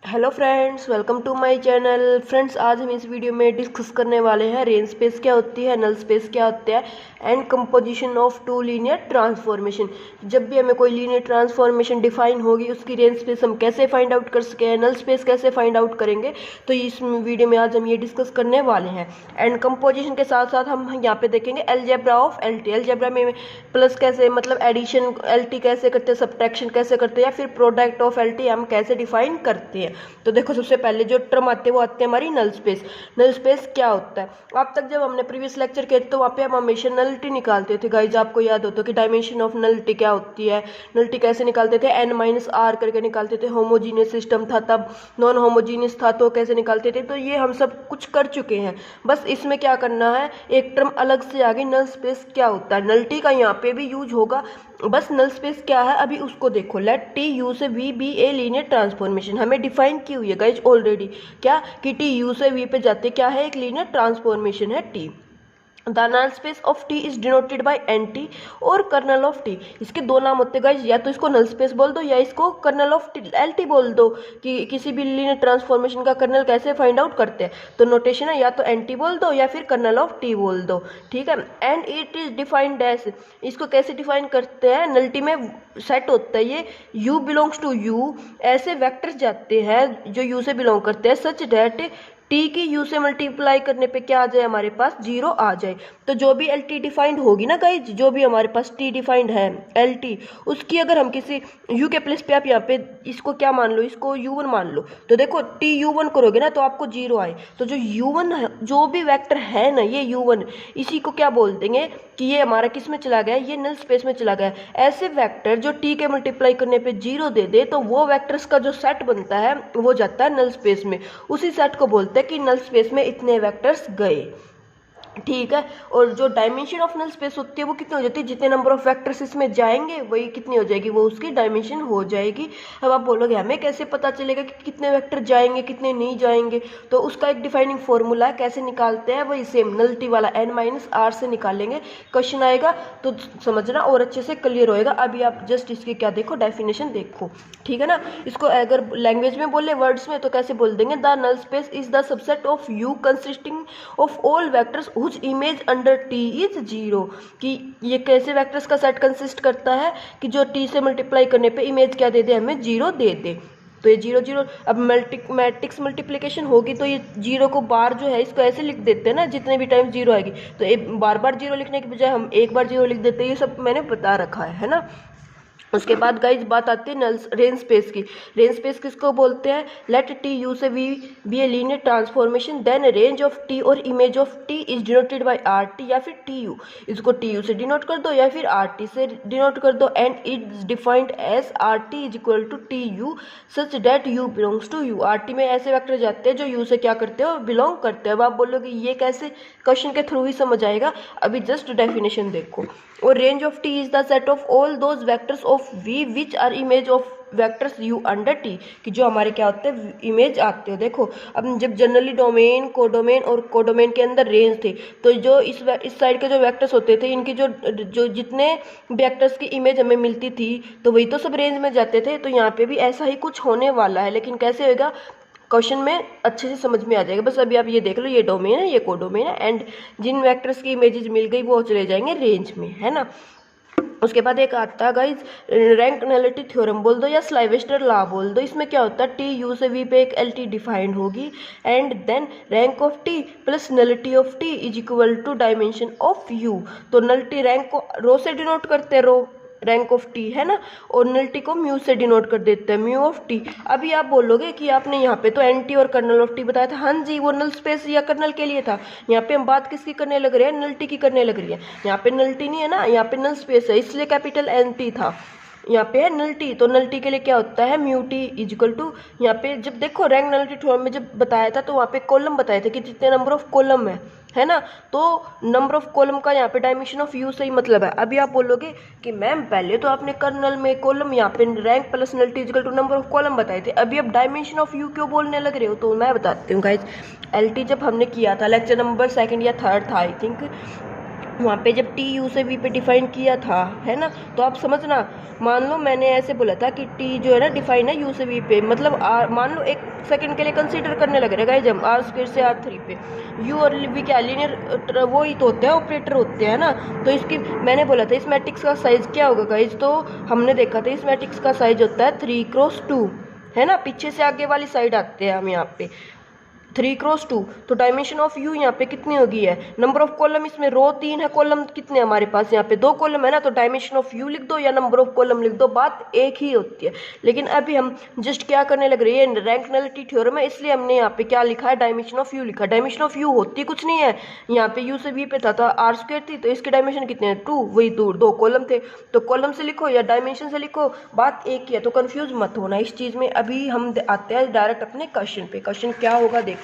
Hello friends, welcome to my channel. Friends, आज हम इस वीडियो में डिस्कस करने वाले हैं रेंज स्पेस क्या होती है, नल स्पेस क्या होता है and composition of two linear transformation. जब भी हमें कोई लीनियर ट्रांसफॉर्मेशन डिफाइन होगी उसकी रेंज स्पेस हम कैसे फाइंड आउट कर सके हैं, नल स्पेस कैसे फाइंड आउट करेंगे, तो इस वीडियो में आज हम ये डिस्कस करने वाले हैं। एंड कंपोजिशन के साथ साथ हम यहाँ पे देखेंगे अलजेब्रा ऑफ एलटी। अलजेब्रा में प्लस कैसे, मतलब एडिशन एलटी कैसे करते हैं, सब्ट्रैक्शन कैसे करते हैं, या फिर प्रोडक्ट ऑफ एलटी हम कैसे डिफाइन करते हैं। तो देखो, सबसे पहले जो टर्म आते हैं वो आते हैं हमारी नल स्पेस। नल स्पेस क्या होता है, अब तक जब हमने प्रीवियस लेक्चर किए तो वहाँ पे हम हमेशा नलिटी निकालते थे। गाइज, आपको याद होता है कि डायमेंशन ऑफ नलिटी क्या होती है, नलिटी कैसे निकालते थे, n-r करके निकालते थे। होमोजीनियस सिस्टम था तब, नॉन होमोजीनियस था तो कैसे निकालते थे, तो ये हम सब कुछ कर चुके हैं। बस इसमें क्या करना है, एक टर्म अलग से आगे नल स्पेस क्या होता है, नलिटी का यहाँ पे भी यूज होगा। बस नल स्पेस क्या है अभी उसको देखो। लेट टी यू से V be a linear transformation हमें डिफाइन की हुई है गाइज ऑलरेडी, क्या कि टी यू से वी पे जाते क्या है, एक लीनियर ट्रांसफॉर्मेशन है T. The null space of T is denoted by N T और कर्नल ऑफ टी। इसके दो नाम होते हैं गाइज, या तो इसको नल स्पेस बोल दो या इसको kernel of T L T बोल दो, कि किसी भी लीनियर ट्रांसफॉर्मेशन का कर्नल कैसे फाइंड आउट करते हैं। तो नोटेशन है या तो एन टी बोल दो या फिर कर्नल ऑफ टी बोल दो, ठीक है। And it is defined as, इसको कैसे डिफाइन करते हैं, नलिटी में सेट होता है ये u बिलोंग्स टू u, ऐसे वेक्टर्स जाते हैं जो u से बिलोंग करते हैं, सच डेट t की u से मल्टीप्लाई करने पे क्या आ जाए, हमारे पास 0 आ जाए। तो जो भी lt डिफाइंड होगी ना गाइज, जो भी हमारे पास t डिफाइंड है lt, उसकी अगर हम किसी u के प्लेस पे, आप यहाँ पे इसको क्या मान लो, इसको u1 मान लो, तो देखो t u1 करोगे ना तो आपको 0 आए। तो जो u1 है, जो भी वेक्टर है ना ये u1, इसी को क्या बोल देंगे कि ये हमारा किस में चला गया, ये नल स्पेस में चला गया। ऐसे वेक्टर जो t के मल्टीप्लाई करने पे 0 दे दे तो वो वेक्टर्स का जो सेट बनता है वो जाता है नल स्पेस में। उसी सेट को बोलते हैं कि नल स्पेस में इतने वेक्टर्स गए, ठीक है। और जो डायमेंशन ऑफ नल स्पेस होती है वो कितनी हो जाती है, जितने नंबर ऑफ वेक्टर्स इसमें जाएंगे वही कितनी हो जाएगी, वो उसकी डायमेंशन हो जाएगी। अब आप बोलोगे हमें कैसे पता चलेगा कि कितने वेक्टर जाएंगे कितने नहीं जाएंगे, तो उसका एक डिफाइनिंग फॉर्मूला है, कैसे निकालते हैं वही सेम नलिटी वाला n-r से निकालेंगे। क्वेश्चन आएगा तो समझना और अच्छे से क्लियर होएगा। अभी आप जस्ट इसकी क्या देखो, डेफिनेशन देखो, ठीक है ना। इसको अगर लैंग्वेज में बोले, वर्ड्स में, तो कैसे बोल देंगे, the null space is the subset of u consisting of all vectors whose image under t is 0। कि ये कैसे वेक्टर्स का सेट कंसिस्ट करता है कि जो t से मल्टीप्लाई करने पे इमेज क्या दे दे, हमें 0 दे दे। तो ये 0 0, अब मैट्रिक्स मल्टीप्लिकेशन होगी तो ये 0 को बार जो है इसको ऐसे लिख देते हैं ना, जितने भी टाइम 0 आएगी, तो एक बार बार 0 लिखने के बजाय हम एक बार 0 लिख देते हैं। ये सब मैंने बता रखा है ना। उसके बाद गाइज बात आती है नल रेंज स्पेस की। रेंज स्पेस किसको बोलते हैं, लेट टी यू से V be a linear transformation then range of T और image of T is denoted by R T या फिर टी यू। इसको टी यू से डिनोट कर दो या फिर आर टी से डिनोट कर दो। And it is defined as R T is equal to T U such that U belongs to U. R T में ऐसे वेक्टर जाते हैं जो यू से क्या करते हो, बिलोंग करते हैं। अब आप बोलोगे ये कैसे, क्वेश्चन के थ्रू ही समझ आएगा, अभी जस्ट डेफिनेशन देखो। और range of T is the set of all those vectors of V which are image of vectors U under T, कि जो हमारे क्या होते हैं, इमेज आते हो। देखो, अब जब जनरली डोमेन, कोडोमेन और कोडोमेन के अंदर रेंज थे, तो जो इस साइड के जो वेक्टर्स होते थे, इनकी जो जितने वेक्टर्स की इमेज हमें मिलती थी तो वही तो सब रेंज में जाते थे। तो यहाँ पे भी ऐसा ही कुछ होने वाला है, लेकिन कैसे होगा क्वेश्चन में अच्छे से समझ में आ जाएगा। बस अभी आप ये देख लो, ये डोमेन है, ये कोडोमेन है, एंड जिन वेक्टर्स की इमेजेस मिल गई वो चले जाएंगे रेंज में, है ना। उसके बाद एक आता है गाइज रैंक नलिटी थ्योरम बोल दो या स्लाइवेस्टर लॉ बोल दो। इसमें क्या होता है, टी यू से वी पे एक एल टी डिफाइंड होगी, and then rank of T plus nullity of T is equal to dimension of U. तो नलिटी रैंक को रो से डिनोट करते हैं, रो रैंक ऑफ टी है ना, और नलिटी को म्यू से डिनोट कर देते हैं, म्यू ऑफ टी। अभी आप बोलोगे कि आपने यहाँ पे तो एन टी और कर्नल ऑफ टी बताया था, हाँ जी वो नल स्पेस या कर्नल के लिए था। यहाँ पे हम बात किसकी करने लग रहे हैं, नलिटी की करने लग रही है। यहाँ पे नलिटी नहीं है ना, यहाँ पे नल स्पेस है, इसलिए कैपिटल एन टी था। यहाँ पे है नलिटी, तो नलिटी के लिए क्या होता है, म्यू टी इजिकल टू, यहाँ पे जब देखो रैंक नलिटी थ्योरम में जब बताया था तो वहाँ पे कॉलम बताए थे कि जितने नंबर ऑफ कॉलम है ना, तो नंबर ऑफ कॉलम का यहाँ पे डायमेंशन ऑफ यू से ही मतलब है। अभी आप बोलोगे कि मैम पहले तो आपने कर्नल में कॉलम, यहाँ पे rank plus nullity is equal to number of column बताए थे, अभी अब डायमेंशन ऑफ यू क्यों बोलने लग रहे हो। तो मैं बताती हूँ गाइज, एल टी जब हमने किया था लेक्चर नंबर 2nd या 3rd था आई थिंक, वहाँ पे जब टी यू से वी पे डिफाइन किया था, है ना, तो आप समझना, मान लो मैंने ऐसे बोला था कि टी जो है ना डिफाइन है यू से वी पे, मतलब आर, मान लो एक सेकंड के लिए कंसीडर करने लग रहा है गाइस हम आर स्क्वायर से आर थ्री पे, यू और वी क्या लीनियर वो ही तो होते हैं, ऑपरेटर होते हैं ना। तो इसकी मैंने बोला था इस मैट्रिक्स का साइज क्या होगा गाइस, तो हमने देखा था इस मैट्रिक्स का साइज होता है 3x2, है ना, पीछे से आगे वाली साइड आते हैं हम यहाँ पे 3x2। तो डायमेंशन ऑफ यू यहाँ पे कितनी होगी है, नंबर ऑफ कॉलम इसमें रो 3 है, कॉलम कितने हमारे पास यहाँ पे 2 कॉलम है ना, तो डायमेंशन ऑफ यू लिख दो या नंबर ऑफ कॉलम लिख दो, बात एक ही होती है। लेकिन अभी हम जस्ट क्या करने लग रहे हैं, रैंक नलिटी थ्योरम है, इसलिए हमने यहाँ पे क्या लिखा है, डायमेंशन ऑफ यू लिखा। डायमेंशन ऑफ यू होती कुछ नहीं है, यहाँ पे यू से वी पे था तो आर स्क्वायर थी, तो इसके डायमेंशन कितने हैं 2, वही 2 कॉलम थे, तो कॉलम से लिखो या डायमेंशन से लिखो, बात एक ही है, तो कंफ्यूज मत होना इस चीज़ में। अभी हम आते हैं डायरेक्ट अपने क्वेश्चन पे। क्वेश्चन क्या होगा देखो,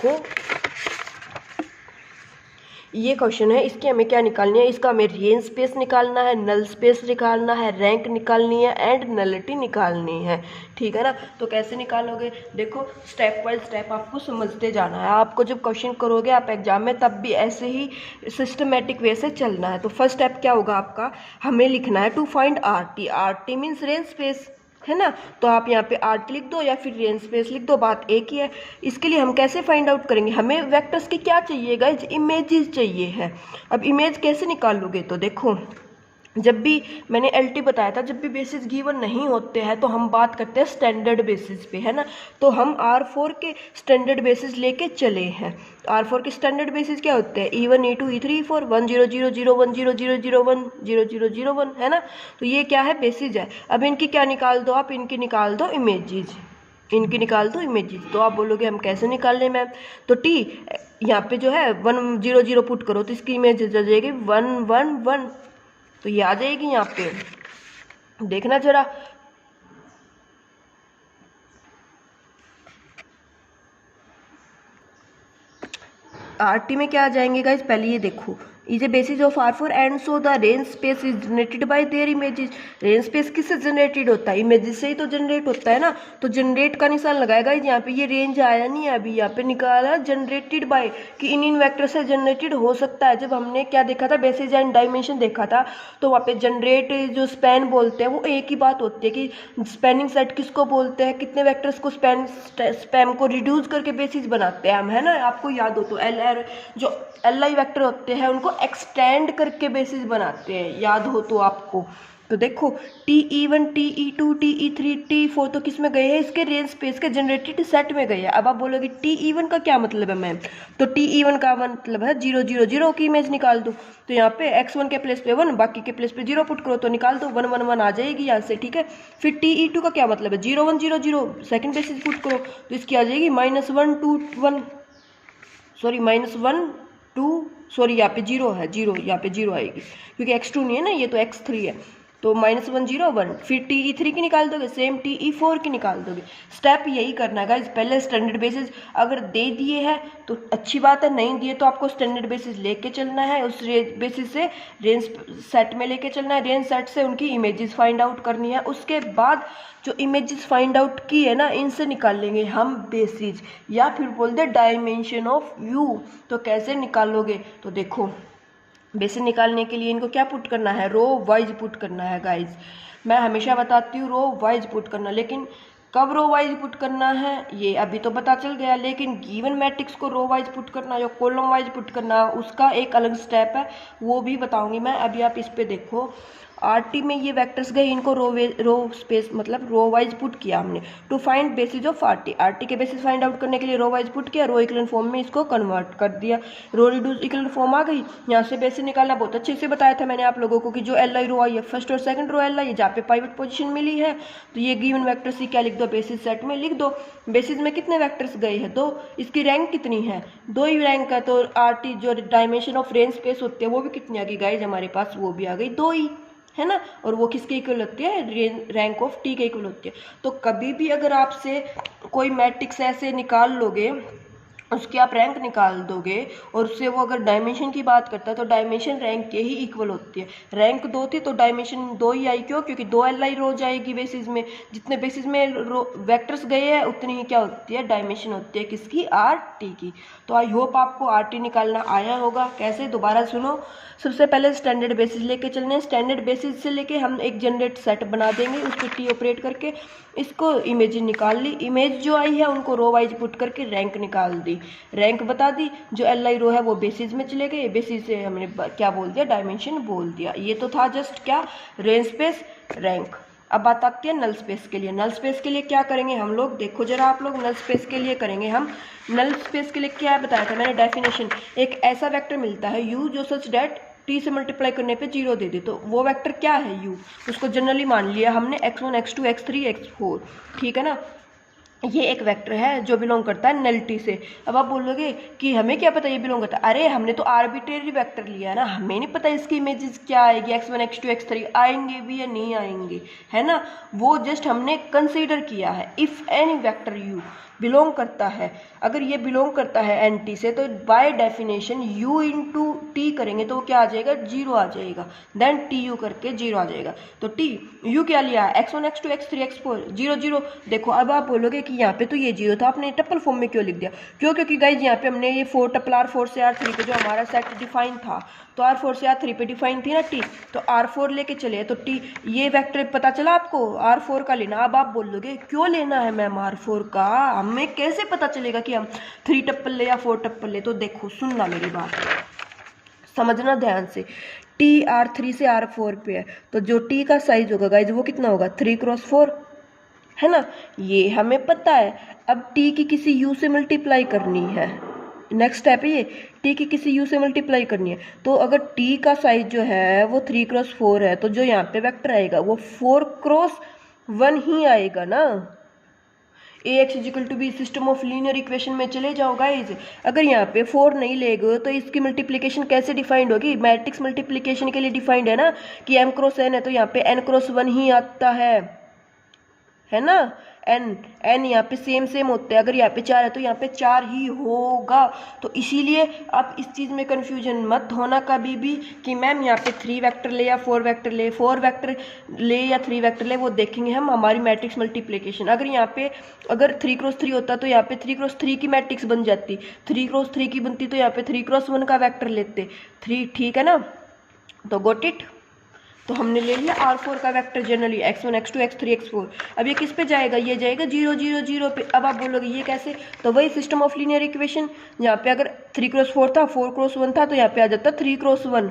ये क्वेश्चन है, इसकी हमें क्या निकालनी है, इसका हमें रेंज स्पेस निकालना है, नल स्पेस निकालना है, रैंक निकालनी है एंड नलिटी निकालनी है, ठीक है ना। तो कैसे निकालोगे, देखो स्टेप बाय स्टेप आपको समझते जाना है। आपको जब क्वेश्चन करोगे आप एग्जाम में तब भी ऐसे ही सिस्टमेटिक वे से चलना है। तो फर्स्ट स्टेप क्या होगा आपका, हमें लिखना है to find R T. R T means range space, है ना, तो आप यहाँ पे आर टी लिख दो या फिर रेंज स्पेस लिख दो, बात एक ही है। इसके लिए हम कैसे फाइंड आउट करेंगे, हमें वेक्टर्स की क्या चाहिए गाइस, इमेजेस चाहिए है। अब इमेज कैसे निकालोगे, तो देखो जब भी मैंने एलटी बताया था, जब भी बेसिस गिवन नहीं होते हैं तो हम बात करते हैं स्टैंडर्ड बेसिस पे, है ना। तो हम R4 के स्टैंडर्ड बेसिस लेके चले हैं। R4 के स्टैंडर्ड बेसिस क्या होते हैं, E1 E2 E3 E4 1 0 0 0 1 0 0 0 1 0 0 0 1, है ना। तो ये क्या है, बेसिस है। अब इनकी क्या निकाल दो आप, इनकी निकाल दो इमेजेस, इनकी निकाल दो इमेजेस। तो आप बोलोगे हम कैसे निकाल लें मैम, तो टी यहाँ पे जो है 1 0 0 पुट करो तो इसकी इमेज आ जाएगी 1 1 1, तो ये आ जाएगी यहाँ पे, देखना जरा। आरटी में क्या आ जाएंगे गाइस, पहले ये देखो, is a basis of R4 and so the range space is generated by there images. Range space किससे जनरेटेड होता है, इमेजेस से ही तो जनरेट होता है ना। तो जनरेट का निशान लगाएगा यहाँ पे, ये रेंज आया नहीं है अभी, यहाँ पे निकाला जनरेटेड बाय, कि इन वेक्टर से जनरेटेड हो सकता है। जब हमने क्या देखा था, बेसिस एंड डायमेंशन देखा था, तो वहाँ पे जनरेट जो स्पैन बोलते हैं वो एक ही बात होती है कि स्पैनिंग सेट किसको बोलते हैं, कितने वेक्टर्स को स्पैम को रिड्यूस करके बेसिस बनाते हैं हम, है ना। आपको याद हो तो जो एल आई वैक्टर होते हैं उनको एक्सटेंड करके बेसिस बनाते हैं, याद हो तो आपको। तो देखो TE1 TE2 TE3 TE4 तो किस में गए हैं, इसके रेंज स्पेस के जनरेटेड सेट में गए हैं। अब आप बोलोगे TE1 का क्या मतलब है मैम, तो TE1 का मतलब है 0 0 0 की इमेज निकाल दो। तो यहाँ पे x1 के प्लेस पे 1, बाकी के प्लेस पे 0 पुट करो तो निकाल दो 1 1 1 आ जाएगी यहाँ से, ठीक है। फिर TE2 का क्या मतलब है, 0 1 0 0 सेकेंड बेसिस पुट करो तो इसकी आ जाएगी -1 2 1, सॉरी -1 2, सॉरी यहाँ पे 0 है, 0 यहाँ पे 0 आएगी क्योंकि x2 नहीं है ना, ये तो x3 है। तो -1 0 1, फिर TE3 की निकाल दोगे, सेम TE4 की निकाल दोगे। स्टेप यही करना है गाइस, पहले स्टैंडर्ड बेसिस अगर दे दिए है तो अच्छी बात है, नहीं दिए तो आपको स्टैंडर्ड बेसिस लेके चलना है, उस बेसिस से रेंज सेट में लेके चलना है, रेंज सेट से उनकी इमेजेस फाइंड आउट करनी है। उसके बाद जो इमेजेस फाइंड आउट की है ना, इनसे निकाल लेंगे हम बेसिस, या फिर बोल दे डायमेंशन ऑफ यू। तो कैसे निकालोगे, तो देखो बेसिस निकालने के लिए इनको क्या पुट करना है, रो वाइज पुट करना है गाइज। मैं हमेशा बताती हूँ रो वाइज पुट करना, लेकिन कब रो वाइज पुट करना है ये अभी तो पता चल गया, लेकिन गिवन मैट्रिक्स को रो वाइज पुट करना या कॉलम वाइज पुट करना उसका एक अलग स्टेप है, वो भी बताऊंगी मैं। अभी आप इस पे देखो, आरटी में ये वेक्टर्स गए, इनको रो स्पेस मतलब रो वाइज पुट किया हमने। To find basis of RT, RT के बेसिस फाइंड आउट करने के लिए रो वाइज पुट किया, रो इक्विवेलेंट फॉर्म में इसको कन्वर्ट कर दिया, रो रिड्यूस इक्विवेलेंट फॉर्म आ गई। यहाँ से बेसिस निकालना बहुत अच्छे से बताया था मैंने आप लोगों को कि जो एल आई रो आई है, फर्स्ट और सेकंड रो एल आई जहाँ पे पाइवट पोजीशन मिली है, तो ये गिवन वेक्टर सी क्या लिख दो, बेसिस सेट में लिख दो। बेसिस में कितने वेक्टर्स गए हैं, 2, इसकी रैंक कितनी है, 2 ही रैंक है। तो आरटी जो डायमेंशन ऑफ रेंज स्पेस होती है वो भी कितनी आ गई गाइज हमारे पास, वो भी आ गई 2 ही, है ना। और वो किसके इक्वल होती है, रैंक ऑफ टी के इक्वल होती है। तो कभी भी अगर आपसे कोई मैट्रिक्स ऐसे निकाल लोगे उसकी आप रैंक निकाल दोगे और उससे वो अगर डायमेंशन की बात करता है तो डायमेंशन रैंक के ही इक्वल होती है। रैंक 2 थी तो डायमेंशन 2 ही आई, क्यों? क्योंकि 2 Li रो जाएगी बेसिस में, जितने बेसिस में रो वेक्टर्स गए हैं उतनी ही क्या होती है, डायमेंशन होती है किसकी, RT की। तो आई होप आपको RT निकालना आया होगा। कैसे, दोबारा सुनो। सबसे पहले स्टैंडर्ड बेसिस लेके चलने हैं। स्टैंडर्ड बेसिस से लेके हम एक जनरेट सेट बना देंगे, उस पर T ऑपरेट करके इसको इमेज निकाल ली। इमेज जो आई है उनको रो वाइज पुट करके रैंक निकाल दी, रैंक बता दी। जो Li रो है वो बेसिस में चले गए, बेसिस से हमने क्या बोल दिया, डायमेंशन बोल दिया। ये तो था जस्ट क्या, रेंज स्पेस रैंक। अब बात आती है नल स्पेस के लिए। नल स्पेस के लिए क्या करेंगे हम लोग, देखो जरा आप लोग, नल स्पेस के लिए करेंगे हम, नल स्पेस के लिए क्या बताया था मैंने डेफिनेशन, एक ऐसा वेक्टर मिलता है u जो सच डेट t से मल्टीप्लाई करने पे 0 दे दे, तो वो वेक्टर क्या है u, उसको जनरली मान लिया हमने x1 x2 x3 x4, ठीक है ना। ये एक वेक्टर है जो बिलोंग करता है नलिटी से। अब आप बोलोगे कि हमें क्या पता ये बिलोंग करता है, अरे हमने तो आर्बिट्रेरी वेक्टर लिया ना, हमें नहीं पता इसकी इमेजेस क्या आएगी, x1 x2 x3 आएंगे भी या नहीं आएंगे, है ना। वो जस्ट हमने कंसीडर किया है। If any vector u belong करता है, अगर ये बिलोंग करता है NT से, तो by definition u into T करेंगे तो वो क्या आ जाएगा, 0 आ जाएगा। देन TU करके 0 आ जाएगा। तो u क्या लिया है, x1 x2 x3 x4 0 0। देखो अब आप बोलोगे कि यहाँ पे तो ये 0 था, आपने टप्पल फॉर्म में क्यों लिख दिया, क्यों? क्योंकि गाइज यहाँ पे हमने ये 4 टप्पल R4 से R3 पे जो हमारा सेट डिफाइन था, तो R4 से R3 पे डिफाइन थी ना T, तो R4 लेके चले, तो T ये वेक्टर पता चला आपको, R4 का लेना। अब आप बोलोगे क्यों लेना है मैम R4 का, हमें कैसे पता चलेगा कि हम 3 टप्पल ले या 4 टप्पल ले। तो देखो सुनना मेरी बात, समझना ध्यान से। T R3 से R4 पे है, तो जो T का साइज होगा गाइज वो कितना होगा, 3x4, है ना, ये हमें पता है। अब T की किसी u से मल्टीप्लाई करनी है, नेक्स्ट स्टेप है ये, T की किसी u से मल्टीप्लाई करनी है। तो अगर T का साइज जो है वो 3x4 है, तो जो यहाँ पे वेक्टर आएगा वो 4x1 ही आएगा ना। Ax is equal to B system of linear equation में चले जाओ गाइज। अगर यहाँ पे 4 नहीं लेगे तो इसकी मल्टीप्लिकेशन कैसे डिफाइंड होगी, मैट्रिक्स मल्टीप्लिकेशन के लिए डिफाइंड है ना कि m क्रॉस n है, तो यहाँ पे n क्रॉस 1 ही आता है ना। n यहाँ पे सेम होते हैं, अगर यहाँ पे 4 है तो यहाँ पे 4 ही होगा। तो इसीलिए आप इस चीज़ में कंफ्यूजन मत होना कभी भी कि मैम यहाँ पे 3 वेक्टर ले या 4 वेक्टर ले, 4 वेक्टर ले या 3 वेक्टर ले, वो देखेंगे हम हमारी मैट्रिक्स मल्टीप्लिकेशन। अगर यहाँ पे अगर 3x3 होता तो यहाँ पे 3x3 की मैट्रिक्स बन जाती, 3x3 की बनती तो यहाँ पे 3x1 का वेक्टर लेते 3, ठीक है ना। तो गोट इट। तो हमने ले लिया R4 का vector generally, x1 x2 x3 x4। अब ये किस पे जाएगा, ये जाएगा 0 0 0 पे। अब आप बोलोगे ये कैसे, तो वही सिस्टम ऑफ लीनियर इक्वेशन, यहाँ पे अगर 3x4 था, 4x1 था, तो यहाँ पे आ जाता 3x1,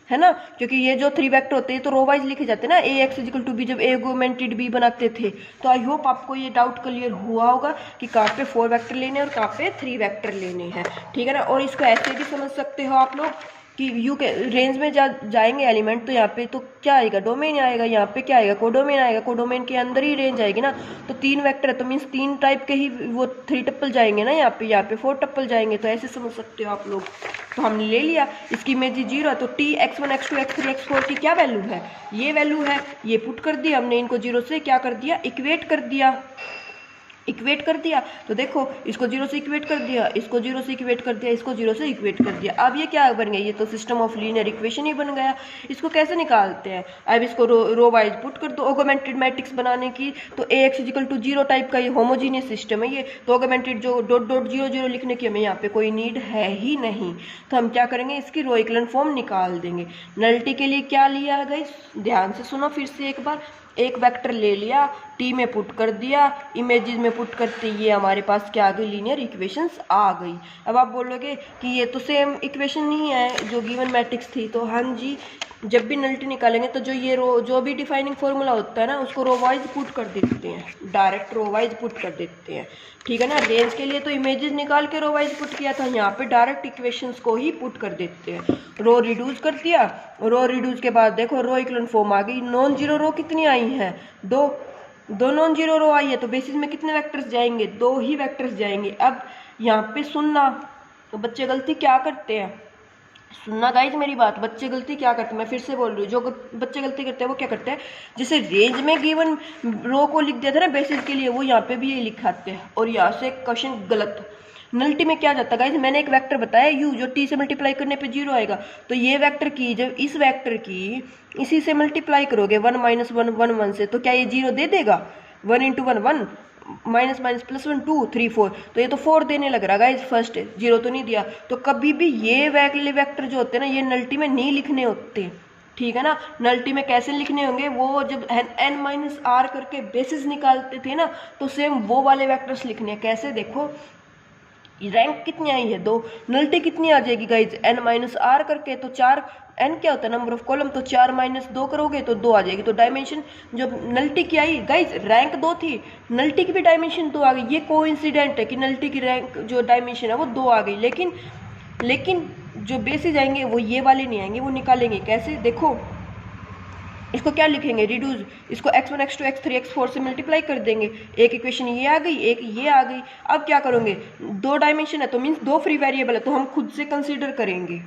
है ना। क्योंकि ये जो 3 वेक्टर होते हैं तो रो वाइज लिखे जाते हैं ना, Ax इजिकल टू बी, जब A ऑगमेंटेड B बनाते थे। तो आई होप आपको ये डाउट क्लियर हुआ होगा कि कहाँ पे 4 वेक्टर लेने हैं और कहाँ पे 3 वेक्टर लेने हैं, ठीक है ना। और इसको ऐसे भी समझ सकते हो आप लोग कि यू के रेंज में जाएंगे एलिमेंट, तो यहाँ पे तो क्या आएगा, डोमेन आएगा, यहाँ पे क्या आएगा, कोडोमेन आएगा, कोडोमेन के अंदर ही रेंज आएगी ना। तो 3 वेक्टर है तो मीन्स 3 टाइप के ही वो 3 टप्पल जाएंगे ना, यहाँ पे 4 टप्पल जाएंगे। तो ऐसे समझ सकते हो आप लोग। तो हमने ले लिया, इसकी इमेज 0 है, तो T x1 x2 x3 x4 की क्या वैल्यू है, ये वैल्यू है, ये पुट कर दिया हमने, इनको 0 से क्या कर दिया, इक्वेट कर दिया। तो देखो इसको 0 से इक्वेट कर दिया, इसको 0 से इक्वेट कर दिया, इसको 0 से इक्वेट कर दिया। अब ये क्या बन गया, ये तो सिस्टम ऑफ लीनियर इक्वेशन ही बन गया। इसको कैसे निकालते हैं, अब इसको रो वाइज पुट कर दो ऑगमेंटेड मैट्रिक्स बनाने की। तो Ax इजिकल टू 0 टाइप का ये होमोजीनियस सिस्टम है ये, तो ऑगमेंटेड जो डॉट डॉट 0 0 लिखने की हमें यहाँ पे कोई नीड है ही नहीं। तो हम क्या करेंगे, इसकी रो इक्विवेलेंट फॉर्म निकाल देंगे। नलिटी के लिए क्या लिया है गाइस, ध्यान से सुनो फिर से एक बार। एक वेक्टर ले लिया, T में पुट कर दिया, इमेजेस में पुट करते ये हमारे पास क्या आ गई, लीनियर इक्वेशंस आ गई। अब आप बोलोगे कि ये तो सेम इक्वेशन नहीं है जो गिवन मैट्रिक्स थी, तो हाँ जी, जब भी नलिटी निकालेंगे तो जो ये रो जो भी डिफाइनिंग फॉर्मूला होता है ना, उसको रो वाइज पुट कर देते हैं, डायरेक्ट रो वाइज पुट कर देते हैं, ठीक है ना। रेंज के लिए तो इमेजेस निकाल के रो वाइज पुट किया था, यहाँ पे डायरेक्ट इक्वेशंस को ही पुट कर देते हैं। रो रिड्यूस कर दिया, रो रिड्यूस के बाद देखो रो इक्विवेलेंट फॉर्म आ गई। नॉन जीरो रो कितनी आई हैं, दो नॉन जीरो रो आई है, तो बेसिस में कितने वेक्टर्स जाएंगे, 2 ही वेक्टर्स जाएंगे। अब यहाँ पे सुनना, तो बच्चे गलती क्या करते हैं, सुनना गाइज मेरी बात, बच्चे गलती क्या करते हैं, मैं फिर से बोल रही हूँ, जो बच्चे गलती करते हैं वो क्या करते हैं, जैसे रेंज में गिवन रो को लिख दिया था ना बेसिस के लिए, वो यहाँ पे भी ये लिखाते हैं और यहाँ से क्वेश्चन गलत। नलिटी में क्या जाता है गाइस, मैंने एक वेक्टर बताया u जो t से मल्टीप्लाई करने पे 0 आएगा, तो ये वेक्टर की जब इस वेक्टर की इसी से मल्टीप्लाई करोगे 1 माइनस 1 1 1 से, तो क्या ये 0 दे देगा। 1 इंटू 1 1 माइनस माइनस प्लस 1 2 3 4, तो ये तो 4 देने लग रहा गाइस, फर्स्ट 0 तो नहीं दिया। तो कभी भी ये वाले वेक्टर जो होते हैं ना, ये नलिटी में नहीं लिखने होते, ठीक है ना। नलिटी में कैसे लिखने होंगे, वो जब n माइनस आर करके बेसिस निकालते थे ना, तो सेम वो वाले वेक्टर्स लिखने हैं। कैसे, देखो रैंक कितनी आई है 2, नलिटी कितनी आ जाएगी गाइज n माइनस आर करके, तो 4, n क्या होता है नंबर ऑफ कॉलम, तो 4 माइनस 2 करोगे तो 2 आ जाएगी। तो डायमेंशन जब नलिटी की आई गाइज, रैंक 2 थी, नलिटी की भी डायमेंशन 2 आ गई। ये कोइंसिडेंट है कि नलिटी की रैंक जो डायमेंशन है वो 2 आ गई, लेकिन जो बेसिस आएंगे वो ये वाले नहीं आएंगे, वो निकालेंगे कैसे, देखो इसको क्या लिखेंगे, रिड्यूस, इसको x1 x2 x3 x4 से मल्टीप्लाई कर देंगे। एक इक्वेशन ये आ गई, एक ये आ गई। अब क्या करोगे, 2 डायमेंशन है तो मीन्स 2 फ्री वेरिएबल है, तो हम खुद से कंसीडर करेंगे।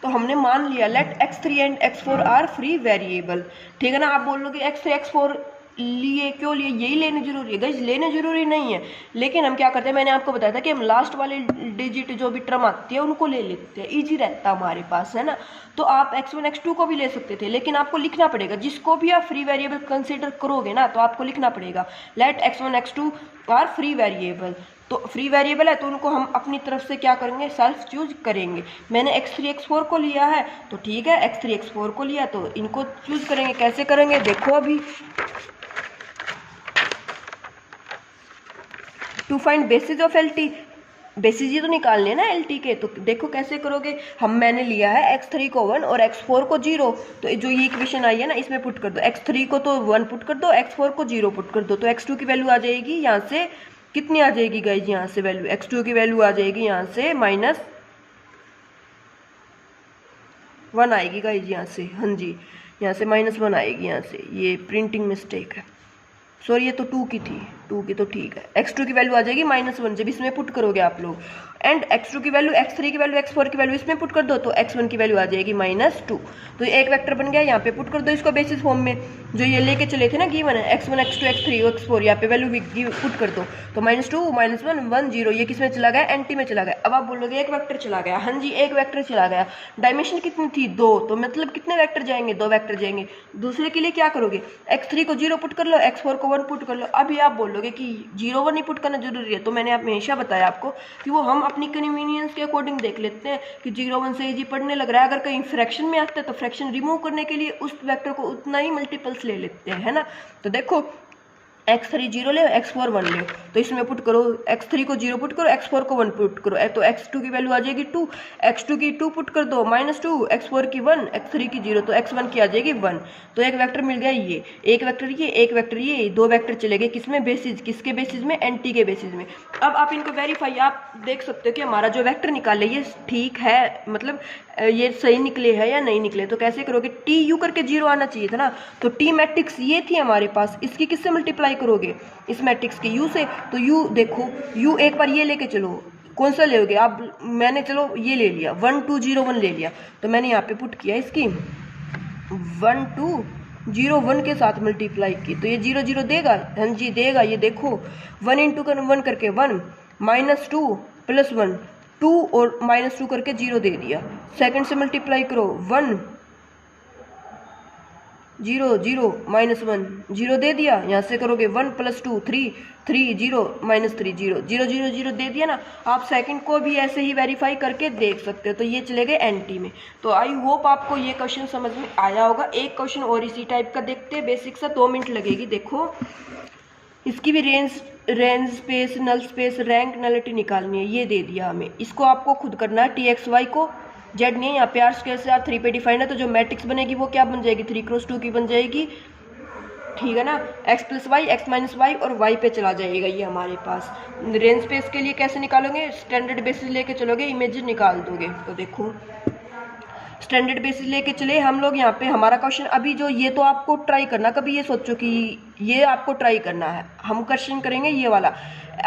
तो हमने मान लिया let x3 and x4 are free variable, ठीक है ना। आप बोल लोगे x3 x4 लिए क्यों लिए, यही लेने जरूरी है गाइस, लेने जरूरी नहीं है, लेकिन हम क्या करते हैं, मैंने आपको बताया था कि हम लास्ट वाले डिजिट जो भी टर्म आती है उनको ले लेते हैं, इजी रहता है हमारे पास, है ना। तो आप x1 x2 को भी ले सकते थे, लेकिन आपको लिखना पड़ेगा, जिसको भी आप फ्री वेरिएबल कंसिडर करोगे ना, तो आपको लिखना पड़ेगा let x1 x2 are free variable. तो फ्री वेरिएबल है तो उनको हम अपनी तरफ से क्या करेंगे, सेल्फ चूज करेंगे। मैंने x3 x4 को लिया है तो ठीक है, x3 x4 को लिया तो इनको चूज करेंगे। कैसे करेंगे, देखो अभी to find basis of L T, basis ही तो निकालने ना एल टी के, तो देखो कैसे करोगे। मैंने लिया है x3 को 1 और x4 को 0, तो जो ये इक्वेशन आई है ना इसमें पुट कर दो, x3 को तो 1 पुट कर दो, x4 को 0 पुट कर दो, तो x2 की वैल्यू आ जाएगी यहाँ से, कितनी आ जाएगी गाइज, यहाँ से वैल्यू x2 की वैल्यू आ जाएगी यहाँ से -1 आएगी गाइज, यहाँ से, हाँ जी यहाँ से -1 आएगी, यहाँ से ये प्रिंटिंग मिस्टेक है, सॉरी ये तो 2 की थी, 2 की तो ठीक है। x2 की वैल्यू आ जाएगी -1 जब इसमें पुट करोगे आप लोग, एंड x2 की वैल्यू, x3 की वैल्यू, x4 की वैल्यू इसमें पुट कर दो तो x1 की वैल्यू आ जाएगी -2। तो ये एक वेक्टर बन गया, यहाँ पे पुट कर दो इसको बेसिस फॉर्म में, जो ये लेके चले थे ना गिवन है x1 x2 x3 x4, यहाँ पे वैल्यू भी पुट कर दो, तो -2 -1 1 0, ये किस में चला गया, एंटी में चला गया। अब आप बोलोगे एक वेक्टर चला गया, हाँ जी एक वेक्टर चला गया, डायमेंशन कितनी थी 2, तो मतलब कितने वेक्टर जाएंगे, 2 वेक्टर जाएंगे। दूसरे के लिए क्या करोगे, x3 को 0 पुट कर लो, x4 को 1 पुट कर लो। अभी आप बोलोगे कि 0 1 ही पुट करना जरूरी है, तो मैंने हमेशा बताया आपको कि वो हम अपनी कन्वीनियंस के अकॉर्डिंग देख लेते हैं कि 0 1 से इजी पढ़ने लग रहा है, अगर कहीं फ्रैक्शन में आता है तो फ्रैक्शन रिमूव करने के लिए उस वेक्टर को उतना ही मल्टीपल्स ले लेते हैं, है ना। तो देखो x3 0 ले, x4 1 ले, तो इसमें पुट करो, x3 को 0 पुट करो, x4 को 1 पुट करो, तो x2 की वैल्यू आ जाएगी 2, x2 की 2 पुट कर दो -2, x4 की 1, x3 की 0, तो x1 की आ जाएगी 1। तो एक वेक्टर मिल गया, ये एक वेक्टर, ये एक वेक्टर, ये 2 वेक्टर चले गए किसमें, बेसिस, किसके बेसिस में, एंटी के बेसिस में। अब आप इनको वेरीफाई, आप देख सकते हो कि हमारा जो वेक्टर निकाले ये ठीक है, मतलब ये सही निकले है या नहीं निकले। तो कैसे करोगे, टी यू करके 0 आना चाहिए था ना, तो टी मैट्रिक्स ये थी हमारे पास, इसकी किससे मल्टीप्लाई करोगे, इस मैट्रिक्स के u से, तो u देखो, u एक बार ये लेके चलो, कौन सा लोगे आप, मैंने चलो ये ले लिया 1 2 0 1 ले लिया, तो मैंने यहाँ पे पुट किया इसकी 1 2 0 1 के साथ मल्टीप्लाई की, तो ये 0 0 देगा, हाँ जी देगा। ये देखो 1 इंटू 1 करके 1 -2 + 1 2 और -2 करके 0 दे दिया। सेकंड से मल्टीप्लाई करो 1 0 0 -1 0 दे दिया, यहाँ से करोगे 1 + 2 3 3 0 -3 0 0 0 0 दे दिया ना। आप सेकंड को भी ऐसे ही वेरीफाई करके देख सकते हो। तो ये चले गए एंटी में। तो आई होप आपको ये क्वेश्चन समझ में आया होगा। एक क्वेश्चन और इसी टाइप का देखते हैं, बेसिक सा, 2 मिनट लगेगी। देखो इसकी भी range space, null space, rank, nullity निकालनी है। ये दे दिया हमें, इसको आपको खुद करना है। TXY को जेड नहीं है, यहाँ पे R² से R3 पे डिफाइंड है, तो जो मैट्रिक्स बनेगी वो क्या बन जाएगी, 3×2 की बन जाएगी, ठीक है ना। x + y, x - y और y पे चला जाएगा ये हमारे पास। रेंज स्पेस के लिए कैसे निकालोगे, स्टैंडर्ड बेसिस लेके चलोगे, इमेज निकाल दोगे। तो देखो स्टैंडर्ड बेसिस लेके चले हम लोग। यहाँ पे हमारा क्वेश्चन अभी जो, ये तो आपको ट्राई करना, कभी ये सोचो कि ये आपको ट्राई करना है। हम क्वेश्चन करेंगे ये वाला,